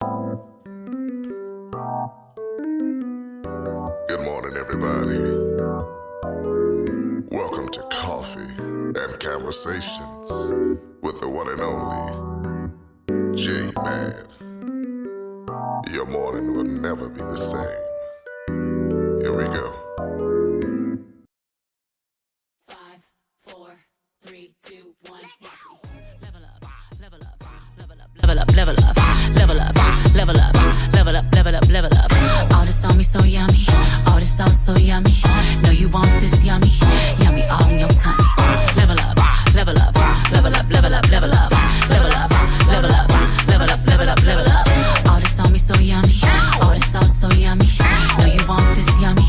Good morning, everybody. Welcome to Coffee and Conversations with the one and only J-Man. Your morning will never be the same. Here we go. 5, 4, 3, 2, 1. Level up, level up, level up, level up, level up, level up, level up, level up, level up, level up. All this on me so yummy, all this sauce so yummy. Know you want this yummy, yummy all in your tummy. Level up, level up, level up, level up, level up, level up, level up, level up, level up, level up. All this on me so yummy, all this sauce so yummy. Know you want this yummy,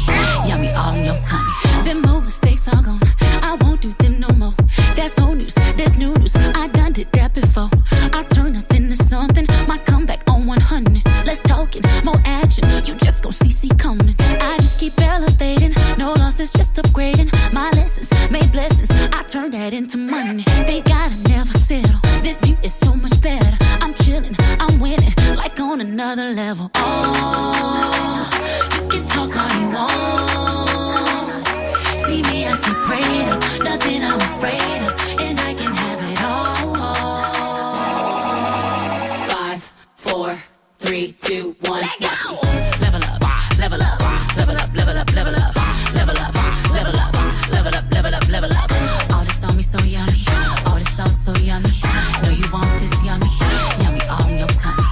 yummy all in your tummy. Them old mistakes are gone, I won't do them no more. That's old news, that's new news. I done did that before. I turn nothing to something. My comeback on 100. Let's talk it, more action. You just gon' see coming. I just keep elevating. No losses, just upgrading. My lessons made blessings. I turn that into money. They gotta never settle. This view is so much better. I'm chilling, I'm winning, like on another level. Oh, you can talk all you want. See me, I see prayed up. Nothing I'm afraid of, and I can have it all. 5, 4, 3, 2, 1. Level up, level up, level up, level up, level up, level up, level up, level up, level up, level up. All this on me so yummy, all this sauce so yummy. Know you want this yummy, yummy all in your tummy.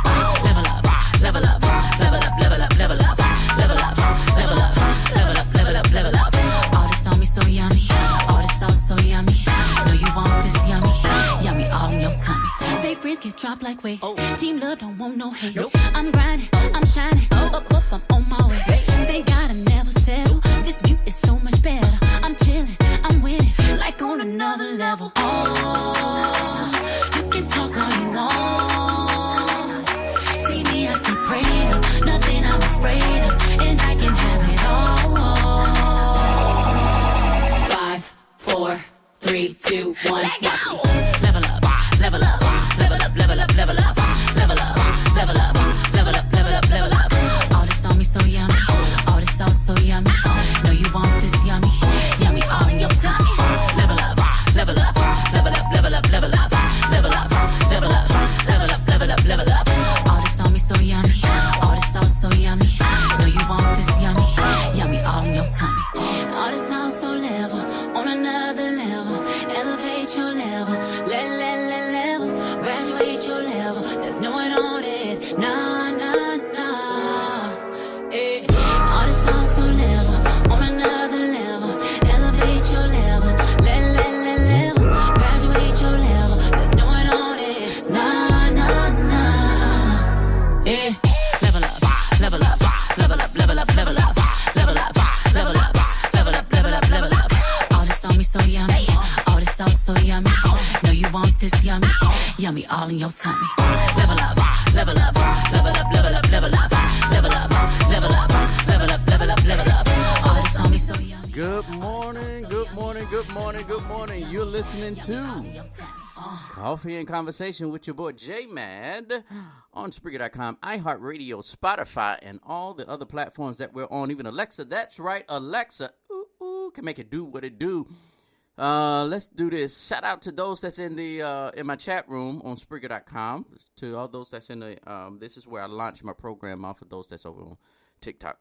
Level up, level up, level up, level up, level up, level up, level up, level up, level up, level up. All this on me so yummy, all this sauce so yummy. Know you want this yummy, yummy all in your tummy. Fake friends get dropped like weight. Team love don't want no hate. I'm grinding, I'm shining, up, I'm on my way. They gotta never settle. This view is so much better. I'm chilling, I'm winning, like on another level. Oh, you can talk all you want. See me, I see prayed up. Nothing I'm afraid of, and I can have it all. 5, 4, 3, 2, 1. Level up, level up, level up, level up, level up, level up, level up, level up, level up, level up. All this on me so yummy, all this sauce so yummy. Know you want this yummy, yummy all in your tummy. Level up, level up, level up, level up, level up, level up, level up, level up, level up, level up. All this on me so yummy, all this sauce so yummy. Know you want this yummy, yummy all in your tummy. All this sauce so level, on another level. Elevate your level, level. Graduate your level, there's no one on it. Nah. Eh. All this sauce so level, on another level. Elevate your level, level. Graduate your level, there's no one on it. Nah. Eh. Level up, level up, level up, level up, level up, level up, level up, level up, level up, level up. All this on me so yummy, all this sauce so yummy. Know you want this yummy, yummy all in your tummy. Level up, level up, level up, level up, level up, level up, level up, level up, level up, level up. All this on me so yummy. Good morning, good morning, good morning, good morning. You're listening to Coffee and Conversation with your boy J-Mad on Spreaker.com, iHeartRadio, Spotify, and all the other platforms that we're on. Even Alexa, that's right, Alexa, can make it do what it do. Let's do this. Shout out to those that's in the in my chat room on Spreaker.com. To all those that's in the this is where I launch my program off of those that's over on TikTok.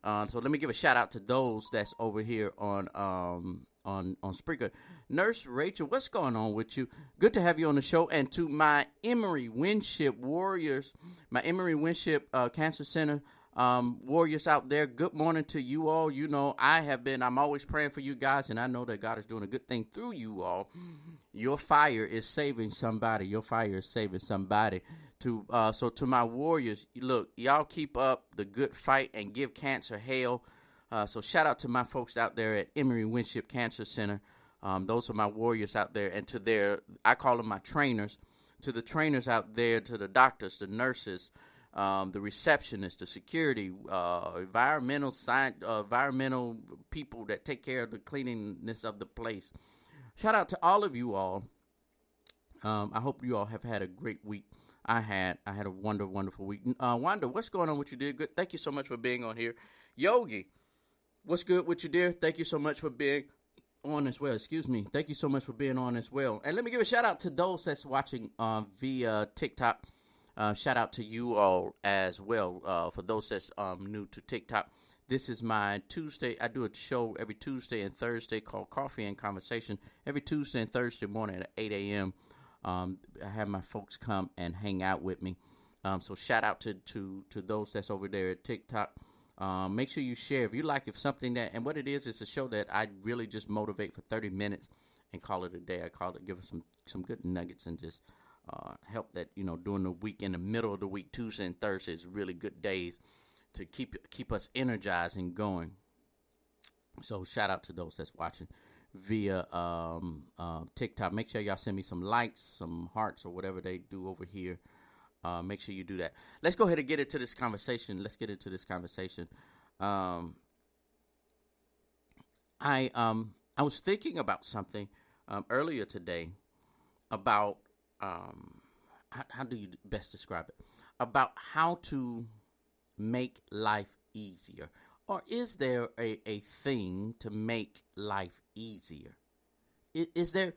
So let me give a shout out to those that's over here on Spreaker. Nurse Rachel, what's going on with you? Good to have you on the show. And to my Emory Winship Warriors, my Emory Winship Cancer Center warriors out there, good morning to you all. You know, I'm always praying for you guys, and I know that God is doing a good thing through you all. Your fire is saving somebody. Your fire is saving somebody. So to my warriors, look, y'all keep up the good fight and give cancer hell. So shout out to my folks out there at Emory Winship Cancer Center. Those are my warriors out there, and to I call them my trainers. To the trainers out there, to the doctors, the nurses, the receptionists, the security, environmental people that take care of the cleanliness of the place. Shout out to all of you all. I hope you all have had a great week. I had a wonderful week. Wanda, what's going on with you, dear? Good. Thank you so much for being on here. Yogi, what's good with you, dear? Thank you so much for being on as well. Excuse me. Thank you so much for being on as well. And let me give a shout out to those that's watching via TikTok. Shout out to you all as well. For those that's new to TikTok, this is my Tuesday. I do a show every Tuesday and Thursday called Coffee and Conversation. Every Tuesday and Thursday morning at 8 a.m. I have my folks come and hang out with me. So shout out to those that's over there at TikTok. Make sure you share if you like something that, and what it is a show that I really just motivate for 30 minutes and call it a day. I call it, give us some good nuggets and just help that, during the week, in the middle of the week, Tuesday and Thursday is really good days to keep us energized and going. So shout out to those that's watching via TikTok. Make sure y'all send me some likes, some hearts, or whatever they do over here. Make sure you do that. Let's go ahead and get into this conversation. I was thinking about something earlier today about how do you best describe it? About how to make life easier. Or is there a thing to make life easier? Is there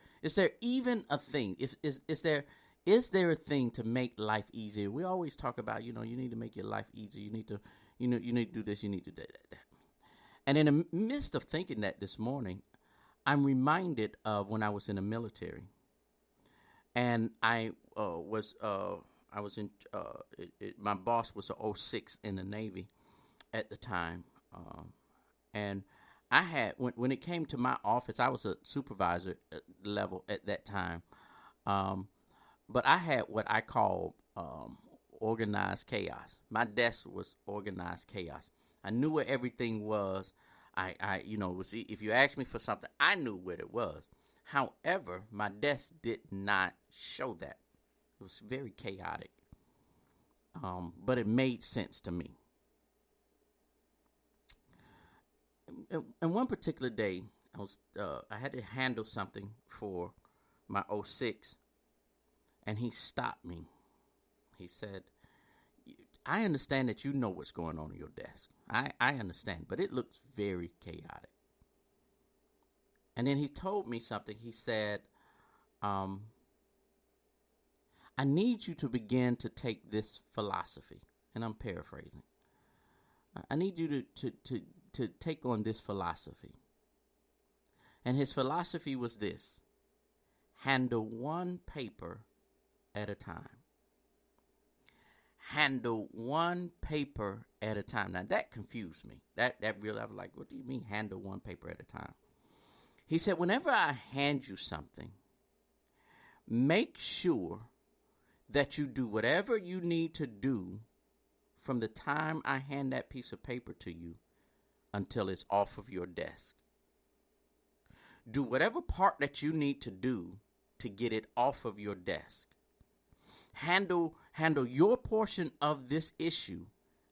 even a thing? Is there a thing to make life easier? We always talk about, you need to make your life easier. You need to do this. You need to do that. And in the midst of thinking that this morning, I'm reminded of when I was in the military, and my boss was a 06 in the Navy at the time, and I had when it came to my office, I was a supervisor level at that time. But I had what I call organized chaos. My desk was organized chaos. I knew where everything was. If you asked me for something, I knew where it was. However, my desk did not show that. It was very chaotic. But it made sense to me. And one particular day, I had to handle something for my 06. And he stopped me. He said, I understand that you know what's going on in your desk. I understand, but it looks very chaotic. And then he told me something. He said, I need you to begin to take this philosophy. And I'm paraphrasing. I need you to take on this philosophy. And his philosophy was this: handle one paper at a time. Handle one paper at a time. Now that confused me. That really, I was like, what do you mean handle one paper at a time? He said, whenever I hand you something, make sure that you do whatever you need to do from the time I hand that piece of paper to you until it's off of your desk. Do whatever part that you need to do to get it off of your desk. Handle your portion of this issue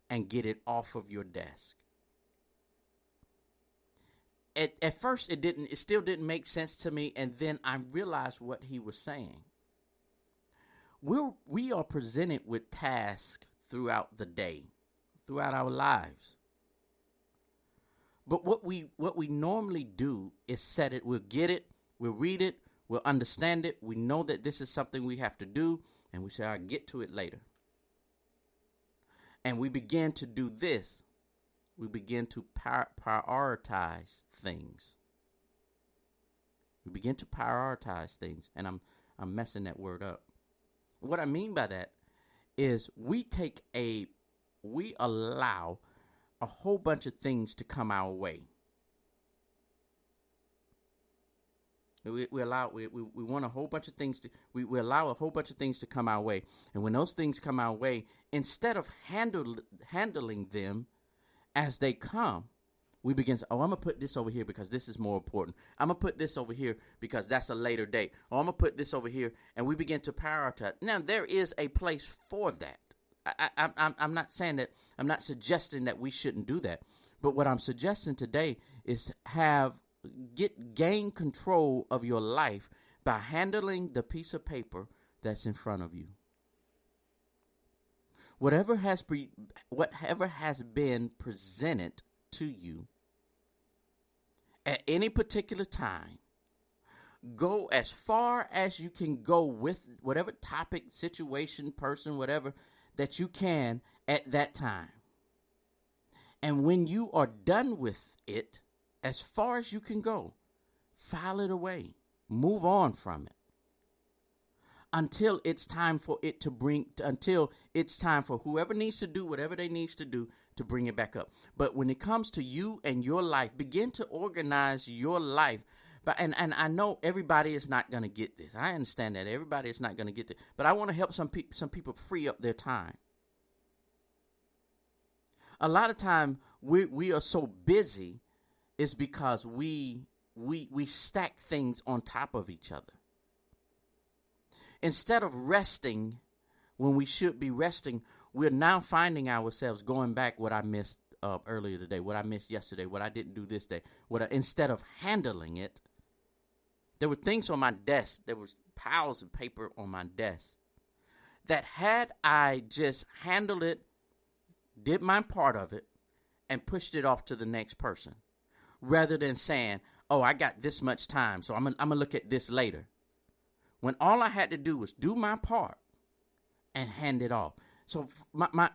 and get it off of your desk. At first it still didn't make sense to me, and then I realized what he was saying. We are presented with tasks throughout the day, throughout our lives. But what we normally do is set it, we'll get it, we'll read it, we'll understand it, we know that this is something we have to do, and we say, I'll get to it later. And we begin to do this. We begin to prioritize things. We begin to prioritize things. And I'm messing that word up. What I mean by that is we allow a whole bunch of things to come our way. We want a whole bunch of things to, we allow a whole bunch of things to come our way. And when those things come our way, instead of handling them as they come, we begin to, I'm going to put this over here because this is more important. I'm going to put this over here because that's a later date. Or I'm going to put this over here, and we begin to prioritize. Now, there is a place for that. I'm not saying that, I'm not suggesting that we shouldn't do that. But what I'm suggesting today is gain control of your life by handling the piece of paper that's in front of you. Whatever has been presented to you at any particular time, go as far as you can go with whatever topic, situation, person, whatever that you can at that time. And when you are done with it, as far as you can go, file it away. Move on from it. Until it's time for whoever needs to do whatever they needs to do to bring it back up. But when it comes to you and your life, begin to organize your life. And I know everybody is not going to get this. I understand that everybody is not going to get this. But I want to help some people free up their time. A lot of time we are so busy is because we stack things on top of each other. Instead of resting when we should be resting, we're now finding ourselves going back what I missed earlier today, what I missed yesterday, what I didn't do this day. Instead of handling it, there were things on my desk. There was piles of paper on my desk that had I just handled it, did my part of it, and pushed it off to the next person, rather than saying, oh, I got this much time, so I'm gonna look at this later. When all I had to do was do my part and hand it off. So my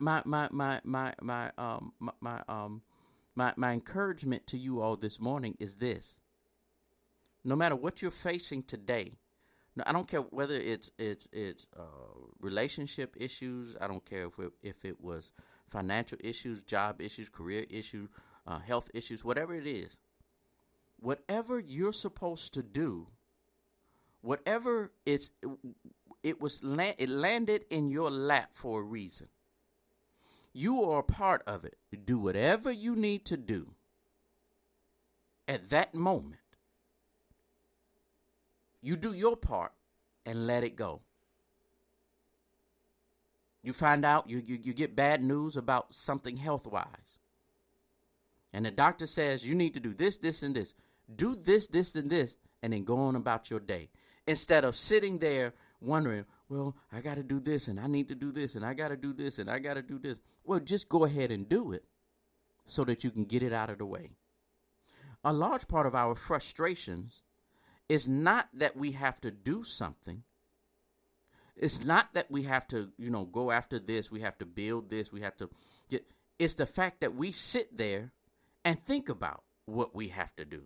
encouragement to you all this morning is this: no matter what you're facing today, I don't care whether it's relationship issues. I don't care if it was financial issues, job issues, career issues, health issues, whatever it is. Whatever you're supposed to do, whatever it landed in your lap for a reason. You are a part of it. Do whatever you need to do at that moment. You do your part and let it go. You find out, you get bad news about something health-wise. And the doctor says you need to do this, this, and this. Do this, this, and this, and then go on about your day. Instead of sitting there wondering, well, I got to do this, and I need to do this, and I got to do this, and I got to do this. Well, just go ahead and do it so that you can get it out of the way. A large part of our frustrations is not that we have to do something. It's not that we have to, go after this. We have to build this. We have to get. It's the fact that we sit there and think about what we have to do.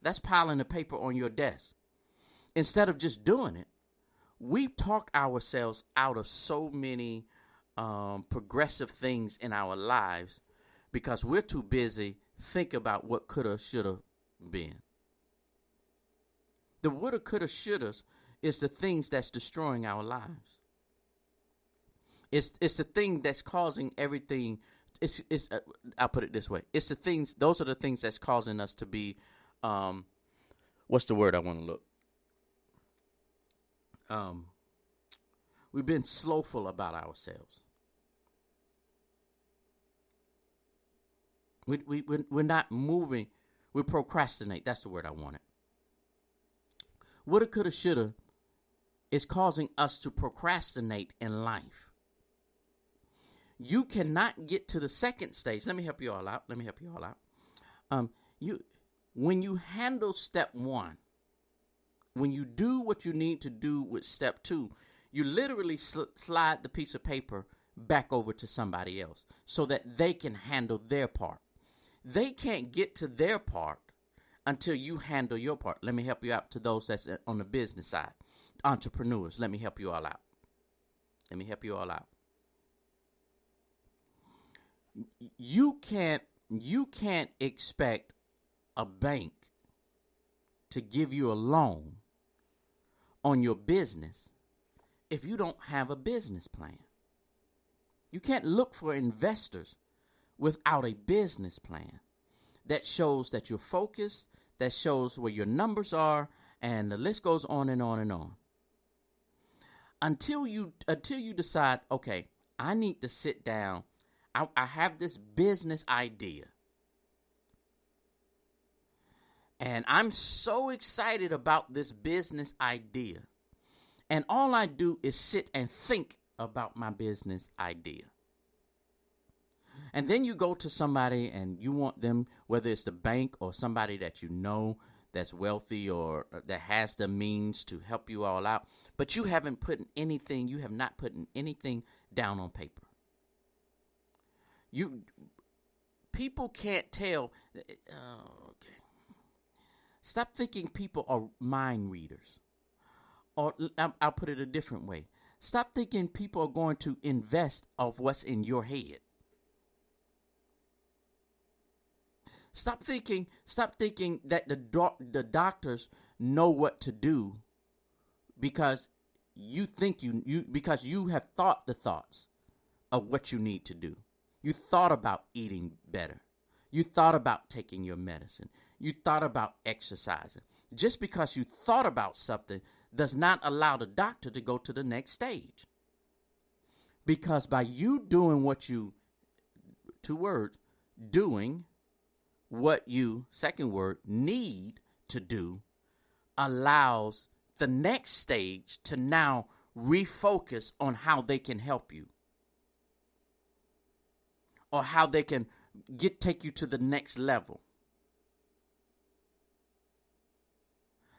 That's piling the paper on your desk. Instead of just doing it, we talk ourselves out of so many progressive things in our lives because we're too busy thinking about what coulda, shoulda been. The woulda, coulda, shouldas is the things that's destroying our lives. It's the thing that's causing everything. I'll put it this way. It's the things. Those are the things that's causing us to be. What's the word I want to look? We've been slowful about ourselves. We're not moving. We procrastinate. That's the word I wanted. Woulda, coulda, shoulda is causing us to procrastinate in life. You cannot get to the second stage. Let me help you all out. When you handle step one, when you do what you need to do with step two, you literally slide the piece of paper back over to somebody else so that they can handle their part. They can't get to their part until you handle your part. Let me help you out to those that's on the business side. Entrepreneurs, let me help you all out. You can't expect a bank to give you a loan on your business if you don't have a business plan. You can't look for investors without a business plan that shows that you're focused, that shows where your numbers are, and the list goes on and on and on. Until you decide, okay, I need to sit down. I have this business idea. And I'm so excited about this business idea. And all I do is sit and think about my business idea. And then you go to somebody and you want them, whether it's the bank or somebody that you know that's wealthy or that has the means to help you all out, but you have not put anything down on paper. People can't tell. Okay. Stop thinking people are mind readers. Or I'll put it a different way. Stop thinking people are going to invest of what's in your head. Stop thinking that the doctors know what to do because you think because you have thought the thoughts of what you need to do. You thought about eating better. You thought about taking your medicine. You thought about exercising. Just because you thought about something does not allow the doctor to go to the next stage. Because by you doing doing what you, second word, need to do, allows the next stage to now refocus on how they can help you. Or how they can take you to the next level.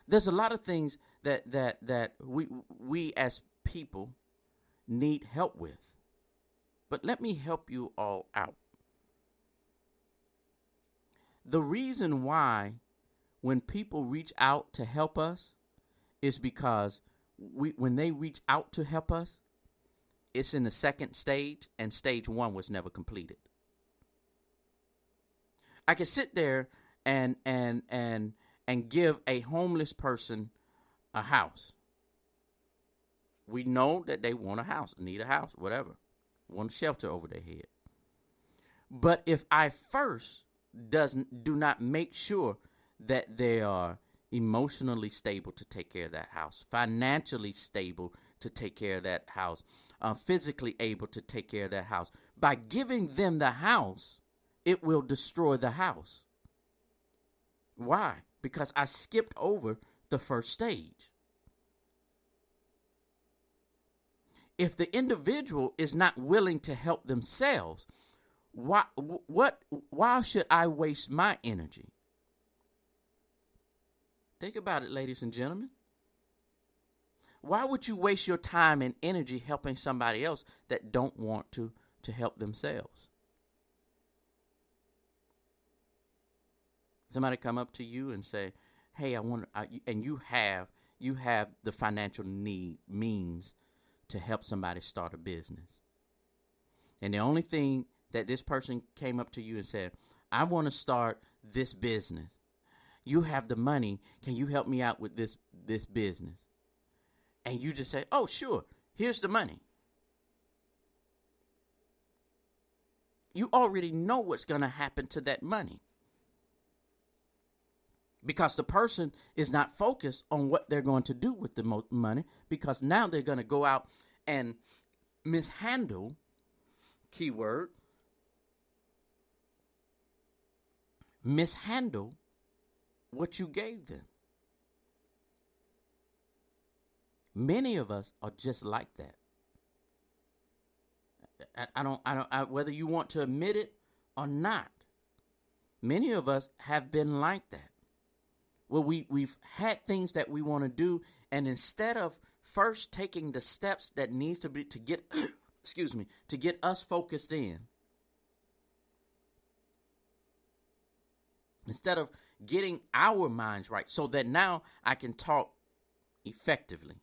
There's a lot of things that we as people need help with. But let me help you all out. The reason why when people reach out to help us is because when they reach out to help us, it's in the second stage, and stage one was never completed. I can sit there and give a homeless person a house. We know that they want a house, need a house, whatever, want shelter over their head. But if I first do not make sure that they are emotionally stable to take care of that house, financially stable to take care of that house, physically able to take care of that house, by giving them the house, it will destroy the house. Why? Because I skipped over the first stage. If the individual is not willing to help themselves, why should I waste my energy? Think about it, ladies and gentlemen. Why would you waste your time and energy helping somebody else that don't want to help themselves? Somebody come up to you and say, "Hey, and you have the financial means to help somebody start a business." And the only thing that this person came up to you and said, "I want to start this business. You have the money. Can you help me out with this business?" And you just say, "Oh, sure. Here's the money." You already know what's going to happen to that money. Because the person is not focused on what they're going to do with the money, because now they're going to go out and mishandle, keyword, mishandle what you gave them. Many of us are just like that. Whether you want to admit it or not, many of us have been like that. Well, we've had things that we want to do, and instead of first taking the steps that needs to be to get, to get us focused in, instead of getting our minds right, so that now I can talk effectively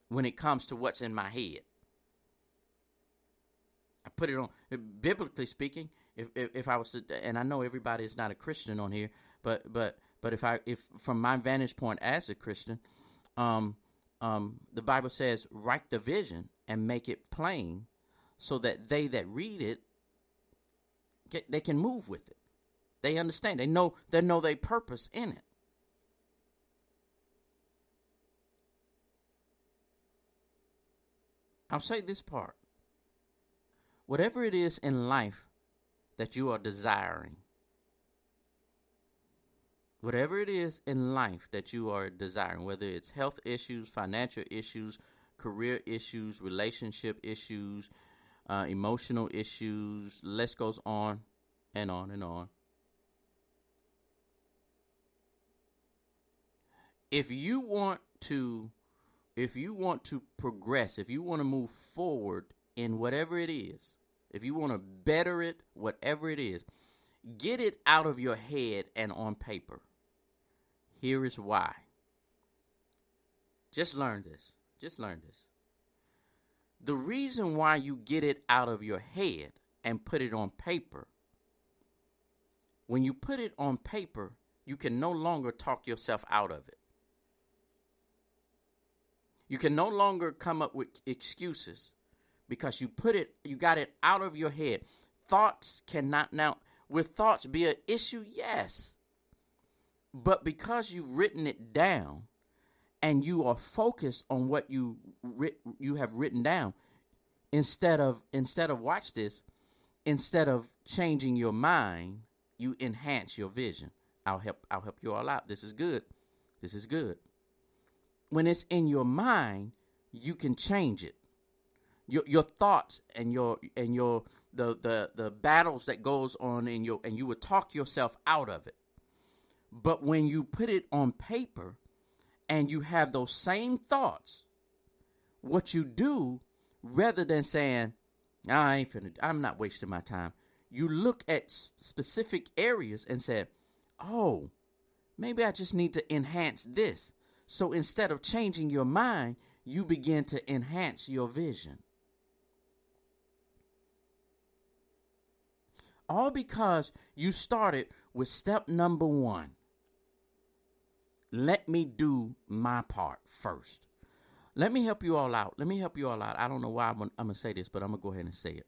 when it comes to what's in my head. I put it on, biblically speaking, if I was to, and I know everybody is not a Christian on here, but if from my vantage point as a Christian, the Bible says, write the vision and make it plain so that they that read it, they can move with it. They understand. They know their purpose in it. I'll say this part. Whatever it is in life that you are desiring, whatever it is in life that you are desiring, whether it's health issues, financial issues, career issues, relationship issues, emotional issues. List goes on and on and on. If you want to progress, if you want to move forward in whatever it is, if you want to better it, whatever it is, get it out of your head and on paper. Here is why. Just learn this. The reason why you get it out of your head and put it on paper, when you put it on paper, you can no longer talk yourself out of it. You can no longer come up with excuses because you got it out of your head. Thoughts cannot now, will thoughts be an issue? Yes. But because you've written it down and you are focused on what you have written down, instead of watch this, instead of changing your mind, you enhance your vision. I'll help you all out. This is good. When it's in your mind, you can change it. Your thoughts and the battles that goes on and you would talk yourself out of it. But when you put it on paper and you have those same thoughts, what you do, rather than saying, I'm not wasting my time, you look at specific areas and say, oh, maybe I just need to enhance this. So instead of changing your mind, you begin to enhance your vision. All because you started with step number 1. Let me do my part first. Let me help you all out. I don't know why I'm going to say this, but I'm going to go ahead and say it.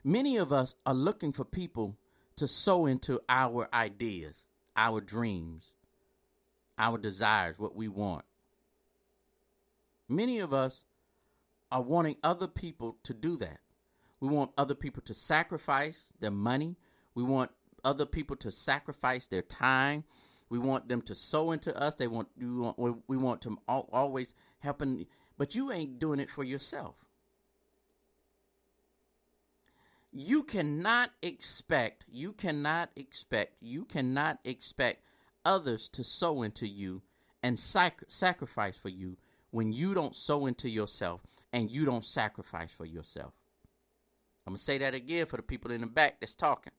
Many of us are looking for people to sow into our ideas, our dreams, our desires, what we want. Many of us are wanting other people to do that. We want other people to sacrifice their money. We want other people to sacrifice their time. We want them to sow into us. We want them always helping, but you ain't doing it for yourself. You cannot expect others to sow into you and sacrifice for you when you don't sow into yourself and you don't sacrifice for yourself. I'm going to say that again for the people in the back that's talking.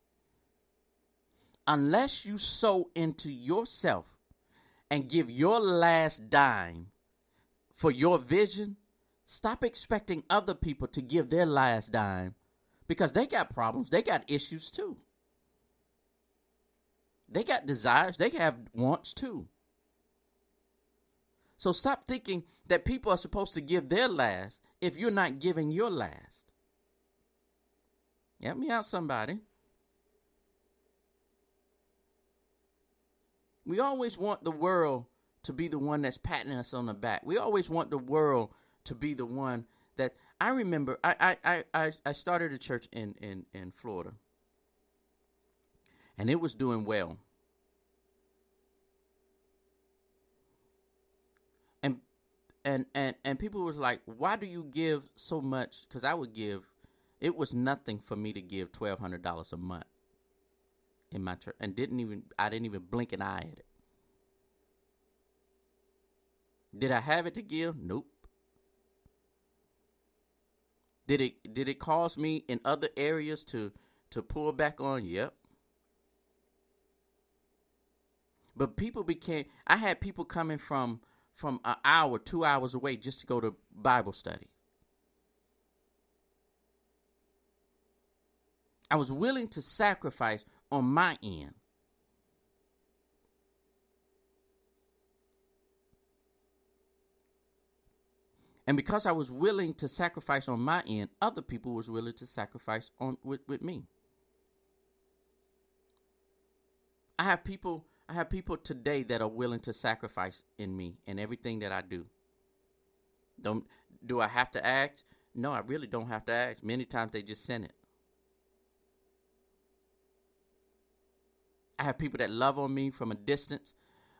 Unless you sow into yourself and give your last dime for your vision, stop expecting other people to give their last dime because they got problems. They got issues too. They got desires. They have wants too. So stop thinking that people are supposed to give their last if you're not giving your last. Help me out, somebody. We always want the world to be the one that's patting us on the back. We always want the world to be the one that, I remember, I started a church in Florida. And it was doing well. And people was like, why do you give so much? Because I would give, it was nothing for me to give $1,200 a month in my church. And I didn't even blink an eye at it. Did I have it to give? Nope. Did it cause me in other areas to pull back on? Yep. But I had people coming from an hour, 2 hours away just to go to Bible study. I was willing to sacrifice on my end. And because I was willing to sacrifice on my end, other people was willing to sacrifice with me. I have people today that are willing to sacrifice in me and everything that I do. Do I have to ask? No, I really don't have to ask. Many times they just send it. I have people that love on me from a distance.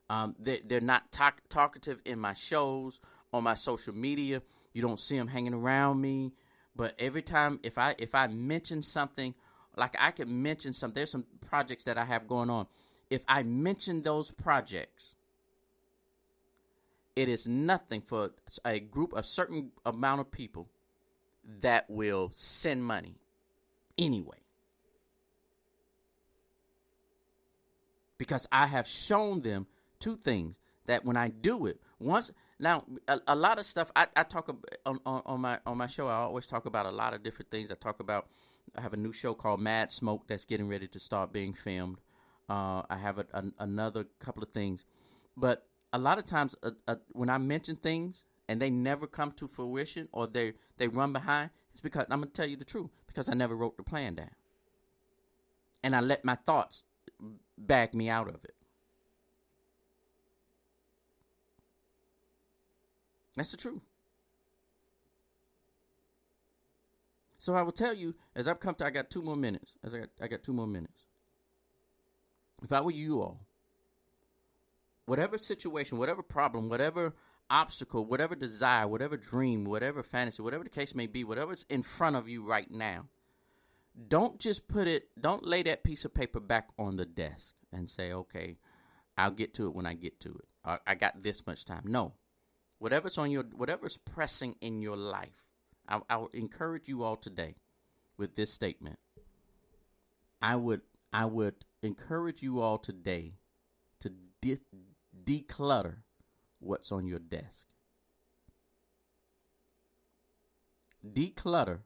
They're not talkative in my shows, on my social media. You don't see them hanging around me. But every time, if I mention something, like I can mention there's some projects that I have going on. If I mention those projects, it is nothing for a certain amount of people that will send money anyway. Because I have shown them two things, that when I do it once. Now, a lot of stuff I talk about on my show. I always talk about a lot of different things. I have a new show called Mad Smoke that's getting ready to start being filmed. I have another couple of things, but a lot of times when I mention things and they never come to fruition, or they run behind, it's because, I'm gonna tell you the truth, because I never wrote the plan down, and I let my thoughts back me out of it. That's the truth. So I will tell you, as I've come to, I got 2 more minutes. I got 2 more minutes. If I were you all, whatever situation, whatever problem, whatever obstacle, whatever desire, whatever dream, whatever fantasy, whatever the case may be, whatever's in front of you right now, don't lay that piece of paper back on the desk and say, okay, I'll get to it when I get to it. I got this much time. No. Whatever's pressing in your life, I would encourage you all today with this statement. I would encourage you all today to declutter what's on your desk. Declutter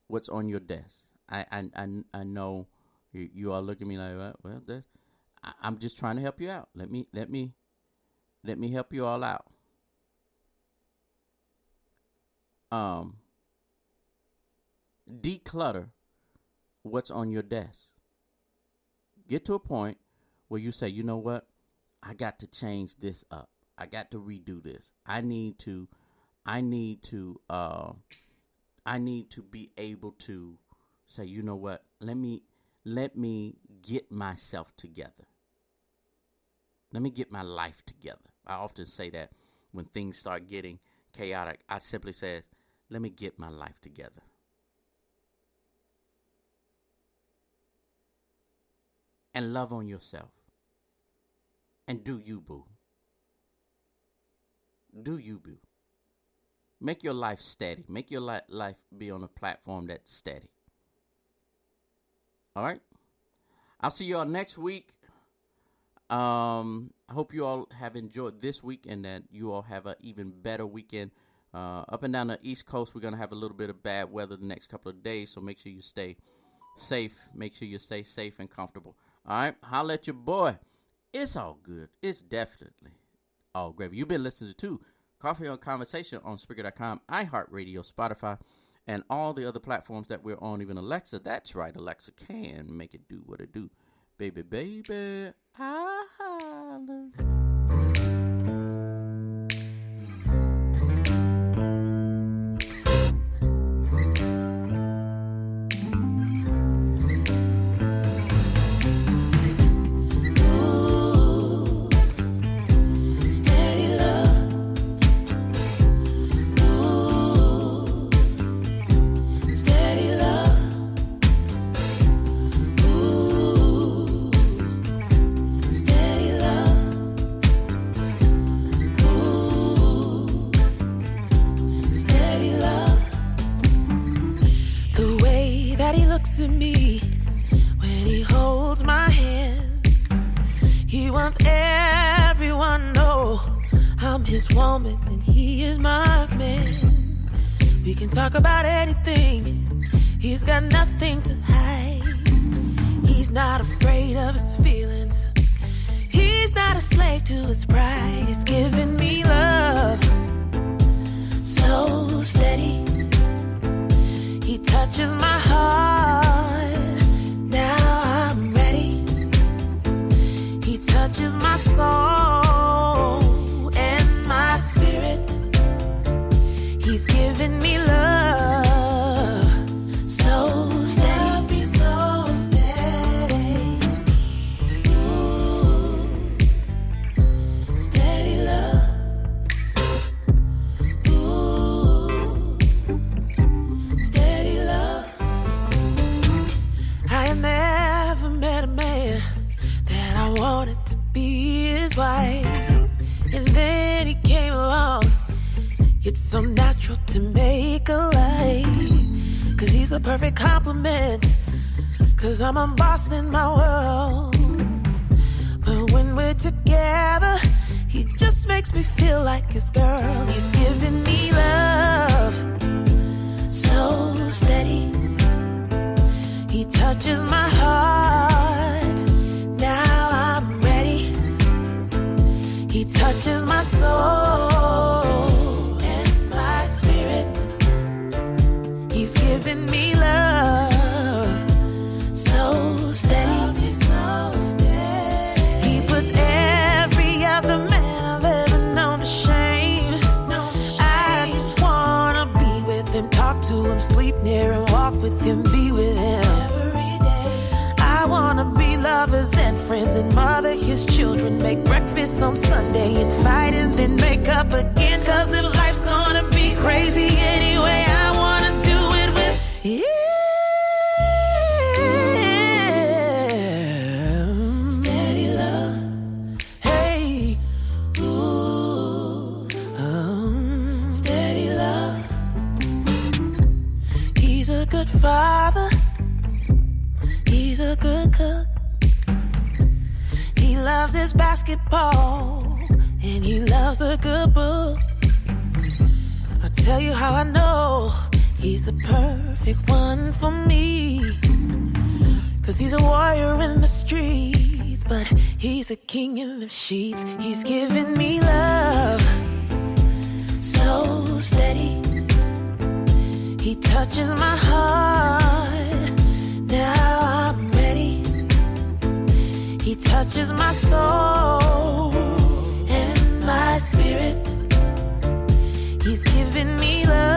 what's on your desk. I know you all look at me like, well, I'm just trying to help you out. Let me help you all out. Declutter what's on your desk. Get to a point where you say, you know what? I got to change this up. I got to redo this. I need to be able to say, you know what? Let me get myself together. Let me get my life together. I often say that when things start getting chaotic, I simply say, let me get my life together. And love on yourself. And do you, boo. Do you, boo. Make your life steady. Make your life be on a platform that's steady. All right? I'll see you all next week. I hope you all have enjoyed this week and that you all have an even better weekend. Up and down the East Coast, we're going to have a little bit of bad weather the next couple of days, so make sure you stay safe. Make sure you stay safe and comfortable. All right? Holla at your boy. It's all good. It's definitely all gravy. You've been listening to Coffee on Conversation on Spreaker.com, iHeartRadio, Spotify, and all the other platforms that we're on, even Alexa. That's right, Alexa can make it do what it do. Baby, baby, I holler. To me when he holds my hand, he wants everyone to know I'm his woman and he is my man. We can talk about anything, he's got nothing to hide. He's not afraid of his feelings, he's not a slave to his pride. He's giving me love so steady, he touches my heart. Now I'm ready. He touches my soul and my spirit. He's giving me love so steady. So steady. Ooh. It's so natural to make a lie. Cause he's a perfect compliment. Cause I'm a boss in my world. But when we're together, he just makes me feel like his girl. He's giving me love, so steady. He touches my heart, now I'm ready. He touches my soul and my spirit. He's giving me love, so steady. He puts every other man I've ever known to shame. I just wanna be with him, talk to him, sleep near him, walk with him, be with him. I wanna be lovers and friends and mother his children, make breakfast on Sunday and fight and then make up again. Cause if life's gonna be crazy anyway, I wanna do it with him. Steady love, hey, ooh, steady love. He's a good father, he's a good cook. He loves his basketball and he loves a good book. I'll tell you how I know he's the perfect one for me. Cause he's a warrior in the streets, but he's a king in the sheets. He's giving me love, so steady. He touches my heart, now I'm ready. He touches my soul and my spirit. He's giving me love.